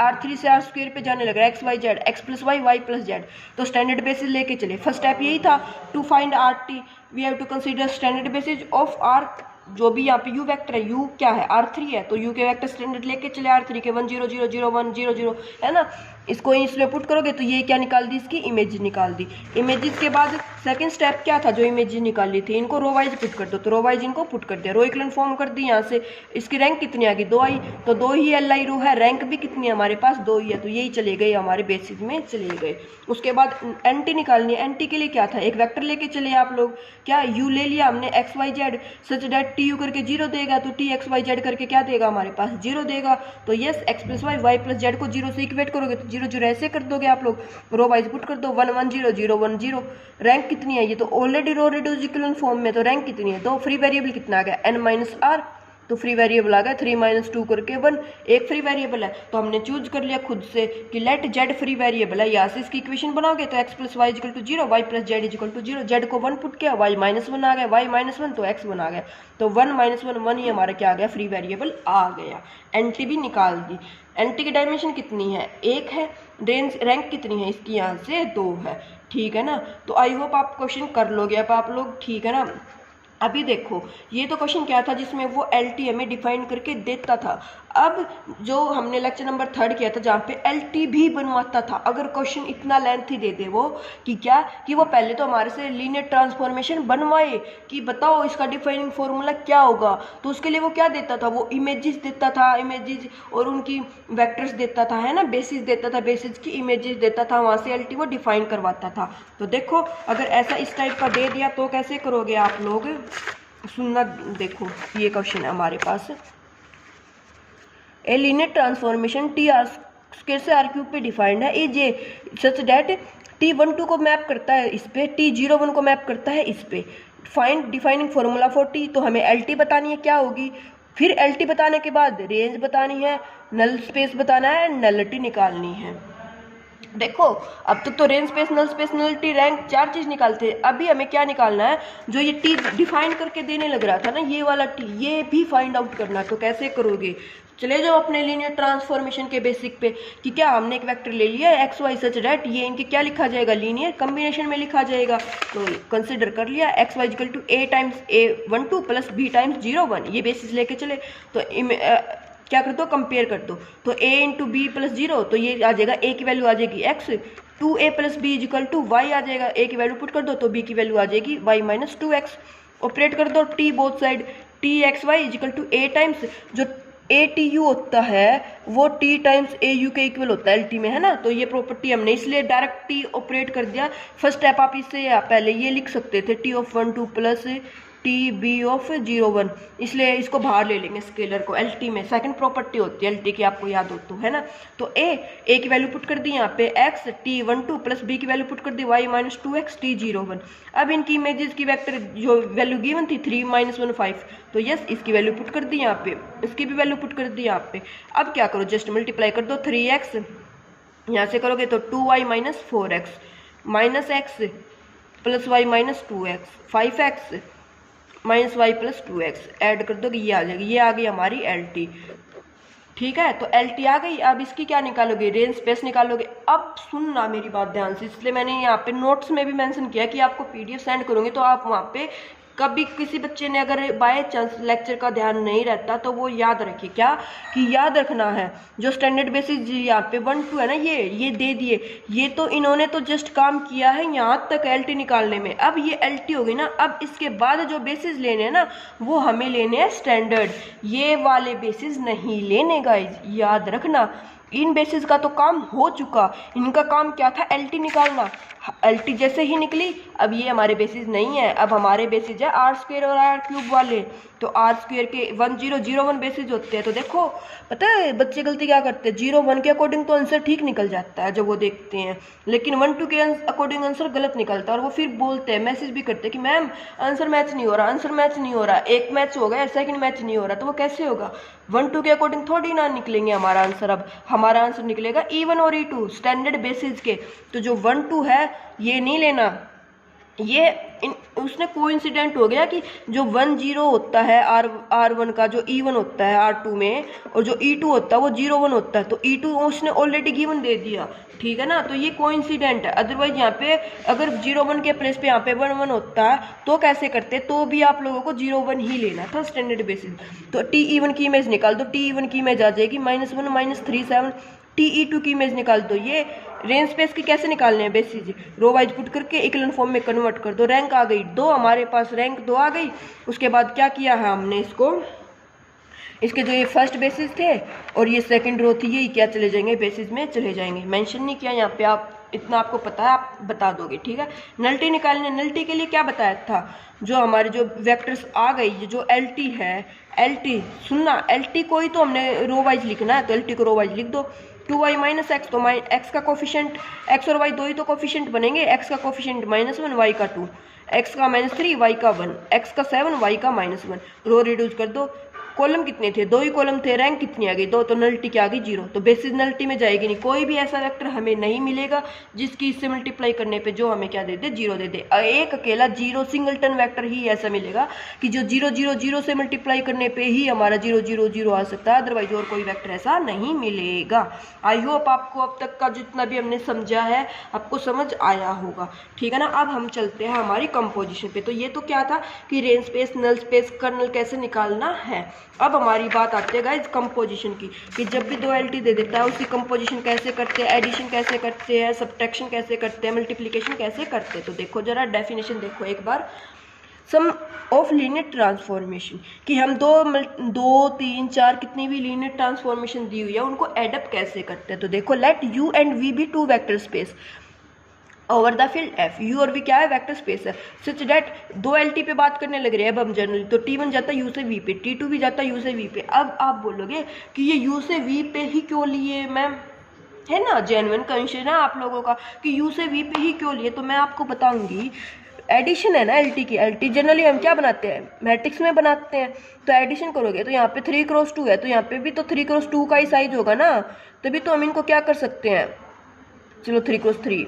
R3 से R² पे जाने लग रहा है, x y z, x + y y + z। तो स्टैंडर्ड बेसिस लेके चले। फर्स्ट स्टेप यही था, to find RT we have to consider standard basis of R। जो भी यहाँ पे u वेक्टर है, u क्या है, R3 है, तो u के वेक्टर स्टैंडर्ड लेके चले, R3 के 1 0 0 0 1 0 0, है ना। इसको इसमें पुट करोगे तो ये क्या निकाल दी, इसकी इमेज निकाल दी। इमेजेस के बाद सेकंड स्टेप क्या था, जो इमेज निकाली थी इनको रो वाइज पुट कर दो, तो रो वाइज इनको पुट कर दिया, रो इक्वलन फॉर्म कर दी। यहाँ से इसकी रैंक कितनी आ गई, 2 आई, तो 2 ही LI रो है, रैंक भी कितनी है हमारे पास, 2 ही है, तो यही चले गए हमारे बेसिस में चले गए। उसके बाद एंटी निकालनी है, एंटी के लिए क्या था, एक वेक्टर लेके चले आप लोग, क्या यू ले लिया हमने XYZ such that T U करके 0 देगा, तो टी XYZ करके क्या देगा हमारे पास 0 देगा। तो yes x + y y + z को 0 से इक्वेट करोगे तो 0 0 ऐसे कर दोगे आप लोग, रो वाइज पुट कर दो 1 1 0 0 1 0। रैंक कितनी है, ये तो already row reduce equivalent form में, तो रैंक कितनी है, तो फ्री वेरिएबल कितना आ गया n - r, तो फ्री वेरिएबल आ गया 3 - 2 करके 1, एक फ्री वेरिएबल है, तो हमने चूज कर लिया खुद से कि लेट z फ्री वेरिएबल है। यहाँ से इसकी इक्वेशन बनाओगे तो x + y = 0, y + z = 0, z को 1 पुट किया, y - 1 आ गया, y - 1 तो x 1 आ गया, तो 1 - 1 1 ही हमारा क्या आ गया, फ्री वेरिएबल आ गया। एंटी भी निकाल दी, एंटी की डायमेंशन कितनी है, 1 है, रैंक कितनी है इसकी, यहाँ से 2 है, ठीक है ना। तो आई होप आप क्वेश्चन कर लोगे अब आप लोग, ठीक है ना। अभी देखो ये तो क्वेश्चन क्या था जिसमें वो LT हमें डिफाइन करके देता था। अब जो हमने लेक्चर नंबर 3 किया था जहाँ पे LT भी बनवाता था, अगर क्वेश्चन इतना लेंथी दे दे वो कि क्या कि वो पहले तो हमारे से लीनियर ट्रांसफॉर्मेशन बनवाए कि बताओ इसका डिफाइनिंग फॉर्मूला क्या होगा, तो उसके लिए वो क्या देता था, वो इमेजेस देता था, इमेजेस और उनकी वेक्टर्स देता था, है ना, बेसिस देता था, बेसिस की इमेजेस देता था, वहाँ से LT वो डिफाइन करवाता था। तो देखो अगर ऐसा इस टाइप का दे दिया तो कैसे करोगे आप लोग, सुनना। देखो ये क्वेश्चन है हमारे पास, ए लीनियर ट्रांसफॉर्मेशन T² से R³ पे डिफाइंड है, जे सच डैट T12 को मैप करता है इस पे, T01 को मैप करता है इस पे, find defining formula for T, तो हमें LT बतानी है क्या होगी, फिर LT बताने के बाद रेंज बतानी है, नल स्पेस बताना है, नलिटी निकालनी है। देखो अब तक तो range space, null space, nullity, rank 4 चीज निकालते हैं, अभी हमें क्या निकालना है, जो ये T डिफाइन करके देने लग रहा था ना, ये वाला T, ये भी फाइंड आउट करना। तो कैसे करोगे, चले जाओ अपने लीनियर ट्रांसफॉर्मेशन के बेसिक पे कि क्या हमने एक वेक्टर ले लिया है XY सच दैट ये इनके क्या लिखा जाएगा, लीनियर कॉम्बिनेशन में लिखा जाएगा। तो कंसिडर कर लिया XY = A × A12 + B × 0 1, ये बेसिस लेके चले, तो क्या कर दो, कंपेयर कर दो, तो A × B + 0, तो ये आ जाएगा A की वैल्यू आ जाएगी x, 2A + B = y आ जाएगा, A की वैल्यू पुट कर दो तो B की वैल्यू आ जाएगी y - 2x। ऑपरेट कर दो T both side, TXY = A times जो ATU होता है वो T × AU के इक्वल होता है LT में, है ना। तो ये प्रॉपर्टी हमने इसलिए डायरेक्ट T ऑपरेट कर दिया। फर्स्ट स्टेप आप इससे पहले ये लिख सकते थे T(1) 2 + TB(0 1), इसलिए इसको बाहर ले लेंगे स्केलर को LT में, सेकंड प्रॉपर्टी होती है LT की, आपको याद हो तो, है ना। तो A की वैल्यू पुट कर दी यहाँ पे x, T12 + B की वैल्यू पुट कर दी y - 2x, T0 1। अब इनकी इमेजेस की वेक्टर जो वैल्यू गिवन थी 3 - 1 5, तो यस इसकी वैल्यू पुट कर दी यहाँ पे, इसकी भी वैल्यू पुट कर दी यहाँ पे। अब क्या करो, जस्ट मल्टीप्लाई कर दो 3x, यहाँ से करोगे तो 2y - 4x -x + y - 2x 5x -y + 2x add कर दो कि ये आ जाएगी, ये आ गई हमारी LT, ठीक है। तो LT आ गई, अब इसकी क्या निकालोगे, रेंज स्पेस निकालोगे। अब सुनना मेरी बात ध्यान से, इसलिए मैंने यहाँ पे नोट्स में भी मेंशन किया कि आपको PDF सेंड करूँगी, तो आप वहाँ पे कभी किसी बच्चे ने अगर बाय चांस लेक्चर का ध्यान नहीं रहता तो वो याद रखे, क्या कि याद रखना है जो स्टैंडर्ड बेसिस यहाँ पे 1 2 है ना, ये दे दिए, ये तो इन्होंने तो जस्ट काम किया है यहाँ तक LT निकालने में। अब ये LT हो गई ना, अब इसके बाद जो बेसिस लेने हैं ना वो हमें लेने हैं स्टैंडर्ड, ये वाले बेसिस नहीं लेने गाइस, याद रखना। इन बेसिस का तो काम हो चुका, इनका काम क्या था, LT निकालना। LT जैसे ही निकली, अब ये हमारे बेसिस नहीं है, अब हमारे बेसिस है R² और R³ वाले। तो R² के 1 0 0 1 बेसिस होते हैं। तो देखो पता है बच्चे गलती क्या करते हैं, 0 1 के अकॉर्डिंग तो आंसर ठीक निकल जाता है जब वो देखते हैं, लेकिन 1 2 के अकॉर्डिंग आंसर गलत निकलता है, और वो फिर बोलते हैं, मैसेज भी करते हैं कि मैम आंसर मैच नहीं हो रहा, आंसर मैच नहीं हो रहा, एक मैच हो गया सेकंड मैच नहीं हो रहा। तो वो कैसे होगा, 1 2 के अकॉर्डिंग थोड़ी ना निकलेंगे हमारा आंसर। अब हमारा आंसर निकलेगा E1 और E2 स्टैंडर्ड बेसिस के। तो जो 1 2 है ये नहीं लेना, ये उसने कोइंसिडेंट हो गया कि जो 1 0 होता है R1 का, जो E1 होता है R2 में, और जो E2 होता है वो 0 1 होता है, तो E2 उसने ऑलरेडी गिवन दे दिया, ठीक है ना। तो ये कोइंसिडेंट है, अदरवाइज यहाँ पे अगर 0 1 के प्लेस पे यहाँ पे 1 1 होता है तो कैसे करते, तो भी आप लोगों को 0 1 ही लेना था स्टैंडर्ड बेसिस। तो TE1 की इमेज निकाल दो, TE1 की इमेज आ जाएगी -1 -3 7 TE2 की इमेज निकाल दो। ये रेंज स्पेस की कैसे निकालने हैं बेसिस, रो वाइज पुट करके इक्विवेलेंट फॉर्म में कन्वर्ट कर दो। रैंक आ गई 2, हमारे पास रैंक 2 आ गई। उसके बाद क्या किया है हमने, इसके जो ये फर्स्ट बेसिस थे और ये सेकंड रो थी, यही क्या चले जाएंगे बेसिस में चले जाएंगे। मेंशन नहीं किया यहाँ पे, आप इतना आपको पता है, आप बता दोगे, ठीक है। नल्टी निकालने, नल्टी के लिए क्या बताया था, जो हमारे जो वेक्टर्स आ गई, जो LT है, LT सुनना, LT को ही तो हमने रो वाइज लिखना है, तो LT को रो वाइज लिख दो। 2y माइनस एक्स, तो एक्स का कोफिशिएंट, एक्स और वाई दो ही तो कोफिशिएंट बनेंगे, एक्स का कोफिशिएंट -1, वाई का 2, एक्स का -3, वाई का 1, एक्स का 7, वाई का -1। रो रिड्यूस कर दो। कॉलम कितने थे, 2 ही कॉलम थे, रैंक कितनी आ गई 2, तो नल्टी क्या आ गई 0। तो बेसिस नल्टी में जाएगी नहीं, कोई भी ऐसा वेक्टर हमें नहीं मिलेगा जिसकी इससे मल्टीप्लाई करने पे जो हमें क्या दे दे, 0 दे दे। एक अकेला 0 सिंगलटन वेक्टर ही ऐसा मिलेगा कि जो 0 0 0 से मल्टीप्लाई करने पे ही हमारा 0 0 0 आ सकता है, अदरवाइज और कोई वेक्टर ऐसा नहीं मिलेगा। आई होप आपको अब तक का जितना भी हमने समझा है आपको समझ आया होगा, ठीक है ना। अब हम चलते हैं हमारी कंपोजिशन पे। तो ये तो क्या था कि range space, null space, kernel कैसे निकालना है। अब हमारी बात आती है गाइस कंपोजिशन की, कि जब भी 2 LT दे देता है उसकी कंपोजिशन कैसे करते हैं, एडिशन कैसे करते हैं, सब्ट्रैक्शन कैसे करते हैं, मल्टीप्लिकेशन कैसे करते हैं। तो देखो जरा डेफिनेशन देखो एक बार, सम ऑफ लीनियर ट्रांसफॉर्मेशन, कि हम 2 3 4 कितनी भी लीनियर ट्रांसफॉर्मेशन दी हुई है उनको एडअप कैसे करते हैं। तो देखो let U and V be 2 vector space over the field F। U और V क्या है, वेक्टर स्पेस है, सच डेट 2 LT पे बात करने लग रहे हैं अब हम जनरली, तो T1 जाता है U से V पे, T2 भी जाता है U से V पे। अब आप बोलोगे कि ये U से V पे ही क्यों लिए मैम, है ना, जेन्युइन क्वेश्चन है आप लोगों का कि U से V पे ही क्यों लिए। तो मैं आपको बताऊंगी, एडिशन है ना LT की, LT जनरली हम क्या बनाते हैं, मैट्रिक्स में बनाते हैं। तो एडिशन करोगे तो यहाँ पे 3x2 है, तो यहाँ पे भी तो 3x2 का ही साइज होगा ना, तभी तो हम इनको क्या कर सकते हैं, चलो 3x3,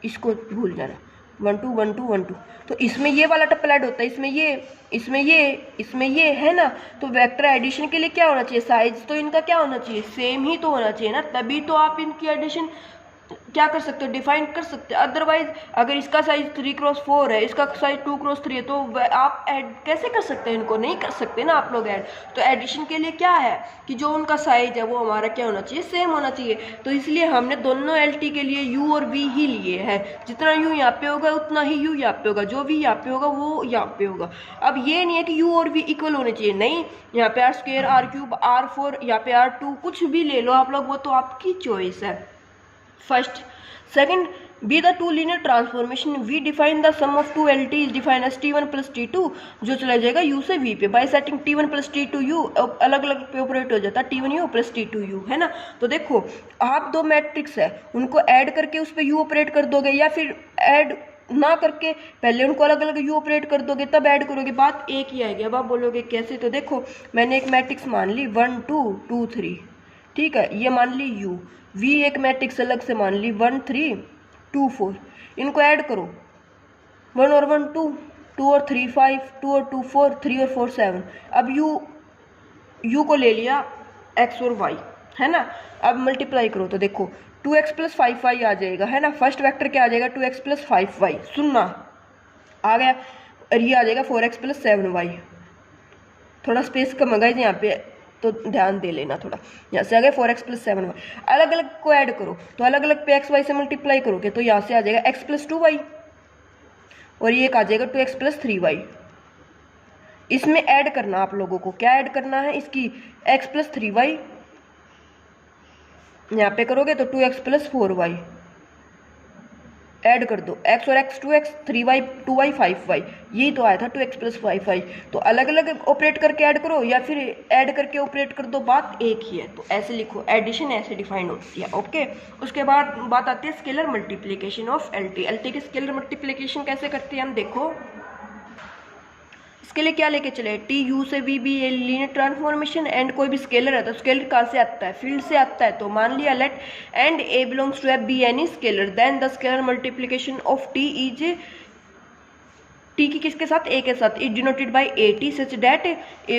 इसको भूल जाना, 1 2 1 2 1 2। तो इसमें ये वाला टप्पल ऐड होता है, इसमें ये, इसमें ये, इसमें ये, है ना। तो वेक्टर एडिशन के लिए क्या होना चाहिए, साइज तो इनका क्या होना चाहिए, सेम ही तो होना चाहिए ना, तभी तो आप इनकी एडिशन क्या कर सकते हो, डिफाइन कर सकते हो। अदरवाइज अगर इसका साइज 3x4 है, इसका साइज 2x3 है, तो आप ऐड कैसे कर सकते हैं, इनको नहीं कर सकते ना आप लोग ऐड। तो एडिशन के लिए क्या है कि जो उनका साइज है वो हमारा क्या होना चाहिए, सेम होना चाहिए। तो इसलिए हमने दोनों LT के लिए U और V ही लिए हैं, जितना U यहाँ पे होगा उतना ही U यहाँ पे होगा, जो V यहाँ पे होगा वो यहाँ पे होगा। अब ये नहीं है कि U और V इक्वल होने चाहिए, नहीं, यहाँ पे R2 R3 R4, यहाँ पे R2, कुछ भी ले लो आप लोग, वो तो आपकी चॉइस है। First, second, be the two linear transformation. We define the sum of two LT is defined as T1 plus T2, जो चला जाएगा U से V पे। By setting T1 plus T2 U अलग अलग पे ऑपरेट हो जाता है, T1 U plus T2 U, है ना। तो देखो आप दो मैट्रिक्स है उनको ऐड करके उस पर U ऑपरेट कर दोगे, या फिर ऐड ना करके पहले उनको अलग अलग U ऑपरेट कर दोगे तब ऐड करोगे, बात एक ही आएगी। अब आप बोलोगे कैसे, तो देखो मैंने एक मैट्रिक्स मान ली 1 2 2 3, ठीक है, ये मान ली U, V एक मैट्रिक्स अलग से मान ली 1 3 2 4, इनको ऐड करो, 1 और 1 2, 2 और 3 5, 2 और 2 4, 3 और 4 7। अब U को ले लिया X और Y, है ना। अब मल्टीप्लाई करो तो देखो 2x प्लस 5y आ जाएगा, है ना। फर्स्ट वेक्टर क्या आ जाएगा, 2x प्लस 5y, सुनना आ गया, और ये आ जाएगा 4x प्लस 7y। थोड़ा स्पेस कम है यहाँ पे तो ध्यान दे लेना थोड़ा, यहाँ से आ गया 4x प्लस 7y। अलग अलग को ऐड करो तो अलग अलग पे x y से मल्टीप्लाई करोगे तो यहाँ से आ जाएगा x प्लस 2y, और ये एक आ जाएगा 2x प्लस 3y। इसमें ऐड करना आप लोगों को, क्या ऐड करना है, इसकी x प्लस 3y, यहाँ पे करोगे तो 2x प्लस 4y ऐड कर दो, x और x 2x 3y 2y 5y, यही तो आया था 2x प्लस 5y। तो अलग अलग ऑपरेट करके ऐड करो या फिर ऐड करके ऑपरेट कर दो, बात एक ही है। तो ऐसे लिखो, एडिशन ऐसे डिफाइन होती है, ओके। उसके बाद बात आती है स्केलर मल्टीप्लिकेशन ऑफ LT की स्केलर मल्टीप्लिकेशन कैसे करते हैं हम, देखो इसके लिए क्या लेके चले, T U से V भी लीनियर ट्रांसफॉर्मेशन, एंड कोई भी स्केलर है तो स्केलर कहाँ से आता है, फील्ड से आता है। तो मान लिया let and A belongs to F be any scalar, then the scalar multiplication of T is T की किसके साथ, ए के साथ, is denoted by A T such that,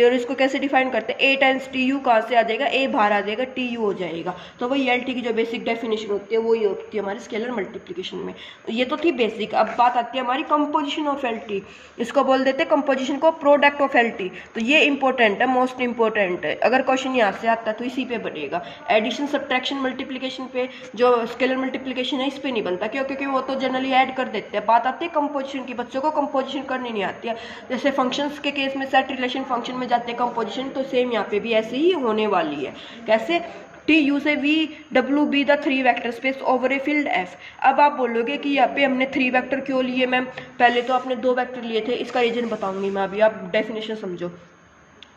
और इसको कैसे डिफाइन करते हैं, ए टाइम्स टी यू कहाँ से आ जाएगा, ए बाहर आ जाएगा, टी यू हो जाएगा। तो वही एल टी की जो बेसिक डेफिनेशन होती है वही होती है हमारे स्केलर मल्टीप्लिकेशन में। ये तो थी बेसिक। अब बात आती है हमारी कंपोजिशन ऑफ एल टी, इसको बोल देते हैं कंपोजिशन को प्रोडक्ट ऑफ एल टी। तो ये इंपॉर्टेंट है, मोस्ट इंपॉर्टेंट है, अगर क्वेश्चन यहाँ से आता है तो इसी पे बनेगा। एडिशन सब्ट्रैक्शन मल्टीप्लिकेशन पे, जो स्केलर मल्टीप्लिकेशन है इस पे नहीं बनता, क्यों, क्योंकि वो तो जनरली ऐड कर देते हैं। बात आती है कंपोजिशन की, बच्चों को कंपोजिशन करनी नहीं आती है। जैसे फंक्शंस के केस में सेट रिलेशन फंक्शन में जाते हैं कंपोजिशन, तो सेम यहाँ पे भी ऐसे ही होने वाली है। कैसे, टी यू से V W be the 3 vector space over a field F. अब आप बोलोगे कि यहाँ पे हमने 3 वेक्टर क्यों लिए मैम, पहले तो आपने 2 वेक्टर लिए थे, इसका रीजन बताऊंगी मैं अभी, आप डेफिनेशन समझो।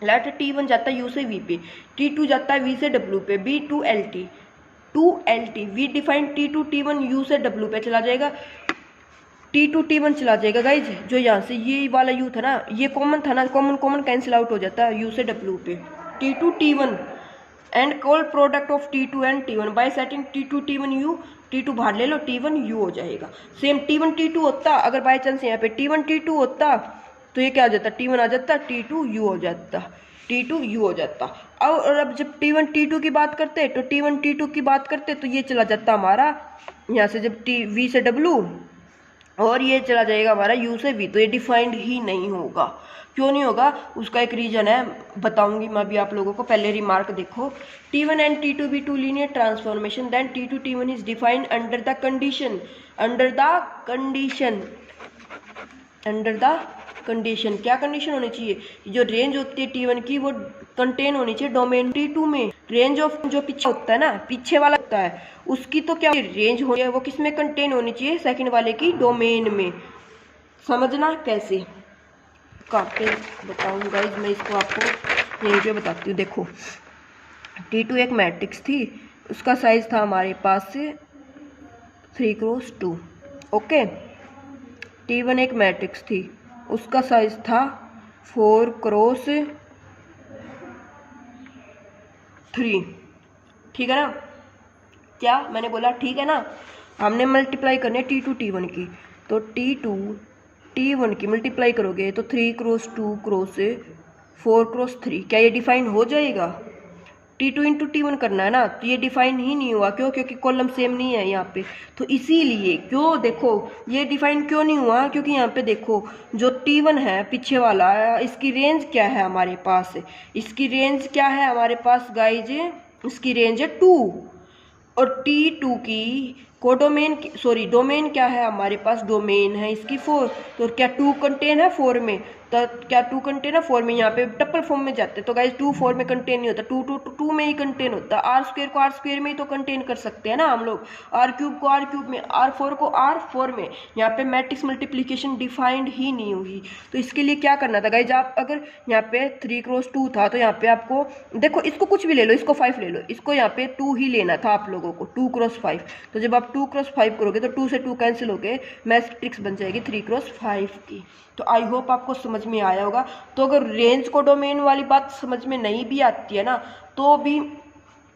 लेट T1 जाता है U से V पे, T2 जाता है V से W पे, B two L T, we define T2 T1 U से W पे चला जाएगा, T2 T1 चला जाएगा गाइज। जो यहाँ से ये वाला U था ना, ये कॉमन था ना, कॉमन कैंसिल आउट हो जाता है U से W पे, T2 T1 and call product of T2 and T1 bye setting T2 T1 U, T2 बाहर ले लो, T1 U हो जाएगा। सेम T1 T2 होता, अगर बाई चांस यहाँ पे T1 T2 होता तो ये क्या आ जाता, T1 आ जाता, T2 U हो जाता, T2 U हो जाता। और अब जब T1 T2 की बात करते तो T1 T2 की बात करते तो ये चला जाता हमारा यहाँ से जब V से W, और ये चला जाएगा हमारा U से V। तो ये डिफाइंड ही नहीं होगा। क्यों नहीं होगा, उसका एक रीजन है, बताऊंगी मैं अभी आप लोगों को। पहले रिमार्क देखो, T1 and T2 be two linear transformation, then T2 T1 is defined under the condition, क्या कंडीशन होनी चाहिए, जो रेंज होती है T1 की वो कंटेन होनी चाहिए डोमेन T2 में। रेंज ऑफ जो पीछे होता है ना, पीछे वाला होता है, उसकी तो क्या रेंज होनी है, वो किस में कंटेन होनी चाहिए, सेकंड वाले की डोमेन में। समझना कैसे, कहाँ पे बताऊँ गाइज, मैं इसको आपको यहीं पे बताती हूँ। देखो T2 एक मैट्रिक्स थी, उसका साइज था हमारे पास से 3x2, ओके। T1 एक मैट्रिक्स थी, उसका साइज था 4x3, ठीक है ना, क्या मैंने बोला, ठीक है ना। हमने मल्टीप्लाई करने T2 T1 की, तो T2 T1 की मल्टीप्लाई करोगे तो 3x2 क्रॉस 4x3, क्या ये डिफाइन हो जाएगा। T2 इंटू T1 करना है ना, तो ये डिफाइन ही नहीं हुआ, क्यों, क्योंकि कॉलम सेम नहीं है यहाँ पे। तो इसीलिए क्यों, देखो ये डिफाइन क्यों नहीं हुआ, क्योंकि यहाँ पे देखो जो T1 है पीछे वाला, इसकी रेंज क्या है हमारे पास, इसकी रेंज क्या है हमारे पास गाइज, इसकी रेंज है 2, और T2 की को डोमेन क्या है हमारे पास, डोमेन है इसकी 4। तो क्या 2 कंटेन है 4 में, तो क्या 2 कंटेन है 4 में, यहाँ पे टप्पल फॉर्म में जाते हैं तो गाइज 2 4 में कंटेन नहीं होता, 2 में ही कंटेन होता है। आर स्क्वायर को आर स्क्वायर में ही तो कंटेन कर सकते हैं ना हम लोग, आर क्यूब को आर क्यूब में, R4 को R4 में। यहाँ पे मैट्रिक्स मल्टीप्लीकेशन डिफाइंड ही नहीं हुई। तो इसके लिए क्या करना था गाइज, आप अगर यहाँ पे 3x2 था तो यहाँ पे आपको देखो, इसको कुछ भी ले लो, इसको 5 ले लो, इसको यहाँ पे 2 ही लेना था आप लोगों को, 2x5। तो जब आप 2x5 करोगे तो 2 से 2 कैंसिल हो गए, मैट्रिक्स बन जाएगी 3x5 की। तो आई होप आपको समझ में आया होगा। तो अगर रेंज को डोमेन वाली बात समझ में नहीं भी आती है ना, तो भी,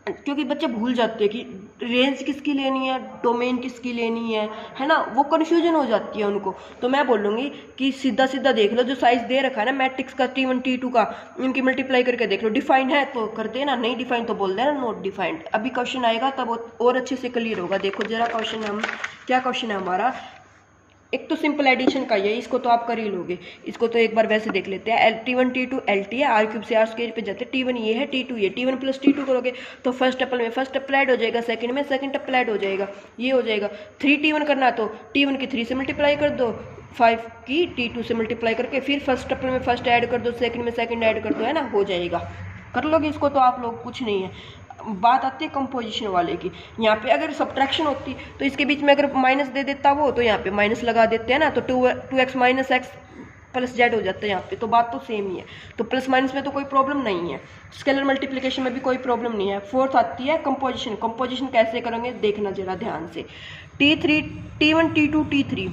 क्योंकि बच्चे भूल जाते हैं कि रेंज किसकी लेनी है, डोमेन किसकी लेनी है ना, वो कन्फ्यूजन हो जाती है उनको। तो मैं बोलूँगी कि सीधा सीधा देख लो, जो साइज दे रखा है ना मैट्रिक्स का T1 T2 का, इनकी मल्टीप्लाई करके देख लो, डिफाइन है तो कर देना, नहीं डिफाइन तो बोल देना नॉट डिफाइंड। अभी क्वेश्चन आएगा तब और अच्छे से क्लियर होगा। देखो जरा क्वेश्चन, हम क्या क्वेश्चन है हमारा, एक तो सिंपल एडिशन का है, इसको तो आप कर ही लोगे, इसको तो एक बार वैसे देख लेते हैं। T1 T2 LT है, आर क्यूब से आर स्क्वायर पे जाते हैं, T1 ये है, T2 ये, T1 प्लस T2 करोगे तो फर्स्ट टपल में फर्स्ट टपल ऐड हो जाएगा, सेकंड में सेकंड टपल ऐड हो जाएगा, ये हो जाएगा। 3T1 करना तो T1 की 3 से मल्टीप्लाई कर दो, 5 की T2 से मल्टीप्लाई करके फिर फर्स्ट टपल में फर्स्ट ऐड कर दो, सेकंड में सेकंड ऐड कर दो, है ना, हो जाएगा, कर लोगे इसको तो आप लोग, कुछ नहीं है। बात आती है कंपोजिशन वाले की, यहाँ पे अगर सब्ट्रैक्शन होती तो इसके बीच में अगर माइनस दे देता वो, तो यहाँ पे माइनस लगा देते हैं ना, तो 2x minus x plus Z हो जाता है यहाँ पे। तो बात तो सेम ही है, तो प्लस माइनस में तो कोई प्रॉब्लम नहीं है, स्केलर मल्टीप्लिकेशन में भी कोई प्रॉब्लम नहीं है। फोर्थ आती है कंपोजिशन। कंपोजिशन कैसे करेंगे देखना जरा ध्यान से। T1 T2 T3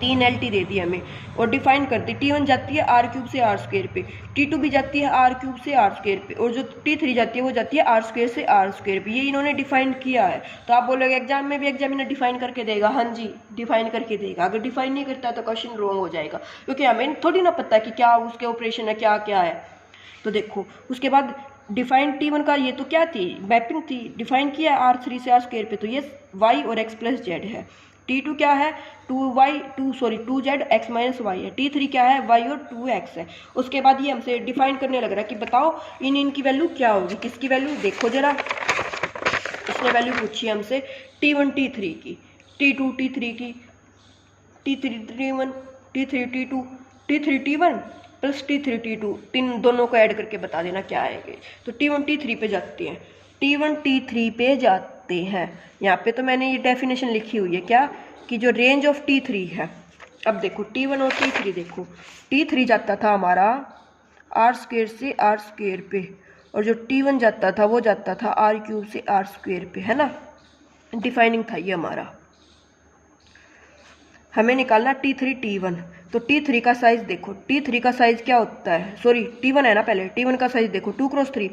3 LT दे दी हमें और डिफाइन करती T1 जाती है r³ से r² पे, T2 भी जाती है r³ से r² पे और जो T3 जाती है वो जाती है r² से r² पे। ये इन्होंने डिफाइन किया है। तो आप बोलोगे एग्जाम में भी एग्जामिनर डिफाइन करके देगा, हाँ जी डिफाइन करके देगा। अगर डिफाइन नहीं करता तो क्वेश्चन रॉन्ग हो जाएगा, क्योंकि हमें थोड़ी ना पता कि क्या उसके ऑपरेशन है क्या क्या है। तो देखो उसके बाद डिफाइन T1 का ये तो क्या थी, मैपिंग थी, डिफाइन किया r3 से r² पे, तो ये y और x प्लस जेड है। T2 क्या है 2z x माइनस वाई है। T3 क्या है y और 2x है। उसके बाद ये हमसे डिफाइन करने लग रहा है कि बताओ इनकी वैल्यू क्या होगी, किसकी वैल्यू, देखो जरा इसने वैल्यू पूछी हमसे T1 T3 की, T2 T3 की, T3 T1, T3 T2, T3 T1 plus T3 T2, तीन दोनों को ऐड करके बता देना क्या आएगा। तो T1 T3 पे जाते हैं, T1 T3 पे जाते हैं। यहाँ पे तो मैंने ये डेफिनेशन लिखी हुई है क्या, कि जो रेंज ऑफ T3 है। अब देखो T1 और T3 देखो, T3 जाता था हमारा r² से r² पे और जो T1 जाता था वो जाता था r³ से r² पे, है ना। डिफाइनिंग था ये हमारा। हमें निकालना T3 T1। तो T3 का साइज देखो, T3 का साइज क्या होता है, सॉरी T1 है ना पहले, T1 का साइज देखो 2x3,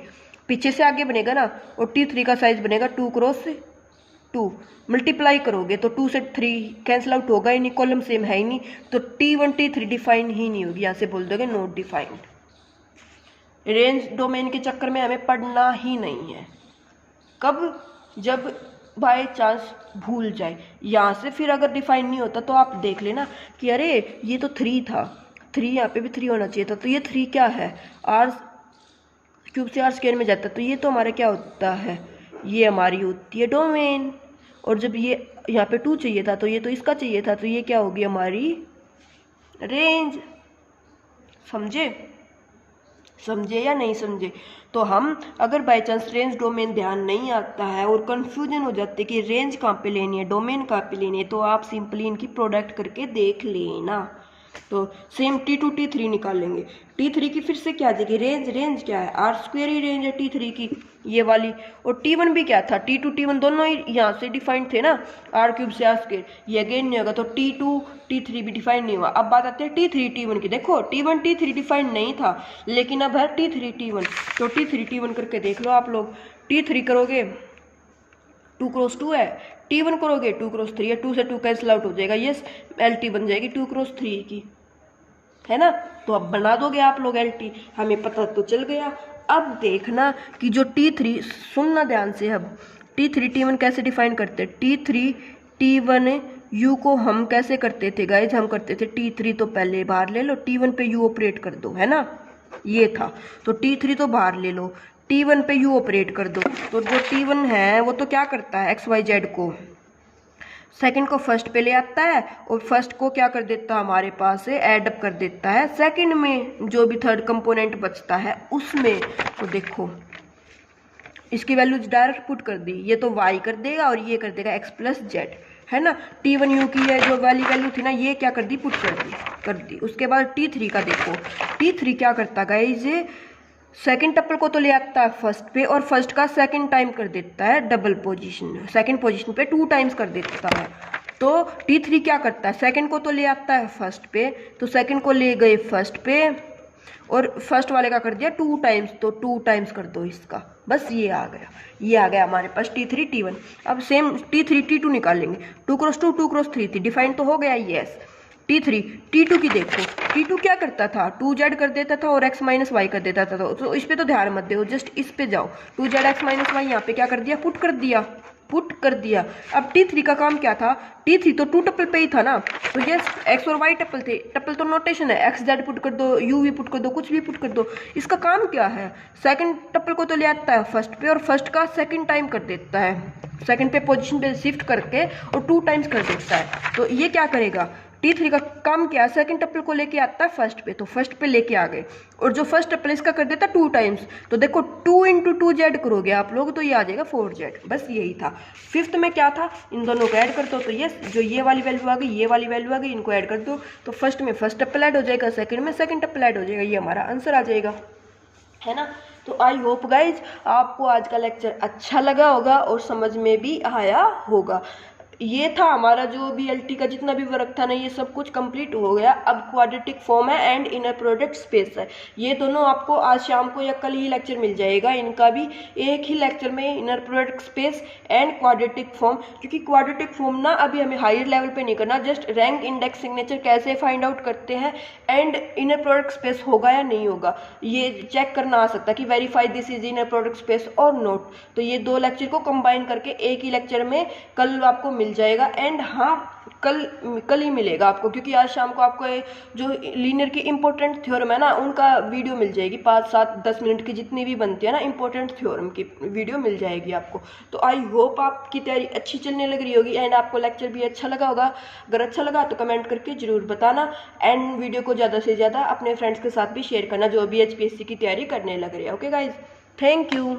पीछे से आगे बनेगा ना, और T3 का साइज बनेगा 2x2। मल्टीप्लाई करोगे तो 2 से 3 कैंसिल आउट होगा ही नहीं, कॉलम सेम है ही नहीं, तो T1 T3 डिफाइन ही नहीं होगी। यहाँ से बोल दोगे नॉट डिफाइंड। रेंज डोमेन के चक्कर में हमें पढ़ना ही नहीं है। कब, जब बाय चांस भूल जाए। यहाँ से फिर अगर डिफाइन नहीं होता तो आप देख लेना कि अरे ये तो 3 था, 3 यहाँ पे भी 3 होना चाहिए था, तो ये 3 क्या है, r³ से r² में जाता है, तो ये तो हमारा क्या होता है, ये हमारी होती है डोमेन। और जब ये यहाँ पे 2 चाहिए था तो ये तो इसका चाहिए था, तो ये क्या होगी हमारी रेंज। समझे या नहीं समझे। तो हम अगर बाय चांस रेंज डोमेन ध्यान नहीं आता है और कंफ्यूजन हो जाते कि रेंज कहाँ पे लेनी है, डोमेन कहाँ पे लेनी है, तो आप सिंपली इनकी प्रोडक्ट करके देख लेना। तो सेम T2 T3 निकालेंगे। T3 की फिर से क्या आ जाएगी रेंज क्या है, r² ही रेंज है T3 की ये वाली। और T1 भी क्या था, T2 T1 दोनों ही यहाँ से डिफाइंड थे ना, r³ से r², ये अगेन नहीं होगा, तो T2 T3 भी डिफाइंड नहीं हुआ। अब बात आती है T3 T1 की। देखो T1 T3 डिफाइंड नहीं था, लेकिन अब है T3 T1, तो T3 T1 करके देख लो आप लोग। T3 करोगे 2x2 है, T1 करोगे 2x3 है, 2 से 2 कैंसिल आउट हो जाएगा, यस LT बन जाएगी 2x3 की, है ना। तो अब बना दोगे आप लोग LT, हमें पता तो चल गया। अब देखना कि जो T3, सुनना ध्यान से, अब T3 T1 कैसे डिफाइन करते हैं। T3 T1 U को हम कैसे करते थे गाइज, हम करते थे T3 तो पहले बाहर ले लो, T1 पे U ऑपरेट कर दो, है ना, ये था। तो T3 तो बाहर ले लो, T1 पे U ऑपरेट कर दो। तो जो T1 है वो तो क्या करता है, XYZ को सेकंड को फर्स्ट पे ले आता है और फर्स्ट को क्या कर देता है हमारे पास से ऐड अप कर देता है सेकंड में, जो भी थर्ड कंपोनेंट बचता है उसमें। तो देखो इसकी वैल्यूज डायरेक्ट पुट कर दी, ये तो y कर देगा और ये कर देगा x प्लस जेड, है ना। T1 U की है जो वाली वैल्यू थी ना, ये क्या कर दी, पुट कर दी। उसके बाद T3 का देखो, T3 क्या करता गाइज, सेकंड टप्पल को तो ले आता है फर्स्ट पे और फर्स्ट का सेकंड टाइम कर देता है डबल पोजीशन, सेकंड पोजीशन पे 2 टाइम्स कर देता है। तो T3 क्या करता है, सेकंड को तो ले आता है फर्स्ट पे, तो सेकंड को ले गए फर्स्ट पे और फर्स्ट वाले का कर दिया 2 टाइम्स, तो 2 टाइम्स कर दो इसका, बस ये आ गया हमारे पास T3 T1। अब सेम T3 T2 निकालेंगे, 2x2 2x3 थी, डिफाइन तो हो गया यस। T3 T2 की देखो, T2 क्या करता था, 2z कर देता था और x माइनस वाई कर देता था। तो इस पे तो ध्यान मत दो, जस्ट इस पे जाओ, 2z x माइनस वाई यहाँ पे क्या कर दिया, पुट कर दिया। अब T3 का काम क्या था, T3 तो 2 टप्पल पे ही था ना, तो ये x और y टप्पल थे, टप्पल तो नोटेशन है, x z पुट कर दो, u भी पुट कर दो, कुछ भी पुट कर दो। इसका काम क्या है, सेकंड टप्पल को तो ले आता है फर्स्ट पे और फर्स्ट का सेकंड टाइम कर देता है, सेकंड पे पोजीशन पे शिफ्ट करके और 2 टाइम्स कर देता है। तो ये क्या करेगा, T3 का काम क्या है, सेकंड टप्पल को लेके आता है फर्स्ट पे, तो फर्स्ट पे लेके आ गए और जो फर्स्ट टप्पल इसका कर देता 2 टाइम्स। तो देखो 2 × 2z करोगे आप लोग तो ये आ जाएगा 4z, बस यही था। फिफ्थ में क्या था, इन दोनों को ऐड कर दो, तो ये जो ये वाली वैल्यू आ गई, ये वाली वैल्यू आ गई, इनको ऐड कर दो, तो फर्स्ट में फर्स्ट टप्पल ऐड हो जाएगा, सेकंड में सेकंड टप्पल ऐड हो जाएगा, ये हमारा आंसर आ जाएगा, है ना। तो आई होप गाइज आपको आज का लेक्चर अच्छा लगा होगा और समझ में भी आया होगा। ये था हमारा जो BLT का जितना भी वर्क था ना, ये सब कुछ कंप्लीट हो गया। अब क्वाड्रेटिक फॉर्म है एंड इनर प्रोडक्ट स्पेस है। ये दोनों आपको आज शाम को या कल ही लेक्चर मिल जाएगा, इनका भी एक ही लेक्चर में, inner product space and quadratic form. क्योंकि क्वाड्रेटिक फॉर्म ना अभी हमें हायर लेवल पे नहीं करना, जस्ट रैंक इंडेक्स सिग्नेचर कैसे फाइंड आउट करते हैं एंड इनर प्रोडक्ट स्पेस होगा या नहीं होगा ये चेक करना आ सकता है कि verify this is inner product space और नॉट। तो ये दो लेक्चर को कंबाइन करके एक ही लेक्चर में कल आपको मिल जाएगा। एंड हाँ, कल ही मिलेगा आपको, क्योंकि आज शाम को आपको जो लीनियर की इंपॉर्टेंट थ्योरम है ना, उनका वीडियो मिल जाएगी। 5, 7, 10 मिनट की जितनी भी बनती है ना इंपॉर्टेंट थ्योरम की वीडियो मिल जाएगी आपको। तो आई होप आपकी तैयारी अच्छी चलने लग रही होगी एंड आपको लेक्चर भी अच्छा लगा होगा। अगर अच्छा लगा तो कमेंट करके जरूर बताना एंड वीडियो को ज़्यादा से ज़्यादा अपने फ्रेंड्स के साथ भी शेयर करना जो भी HPSC की तैयारी करने लग रहे हैं। Okay guys, thank you.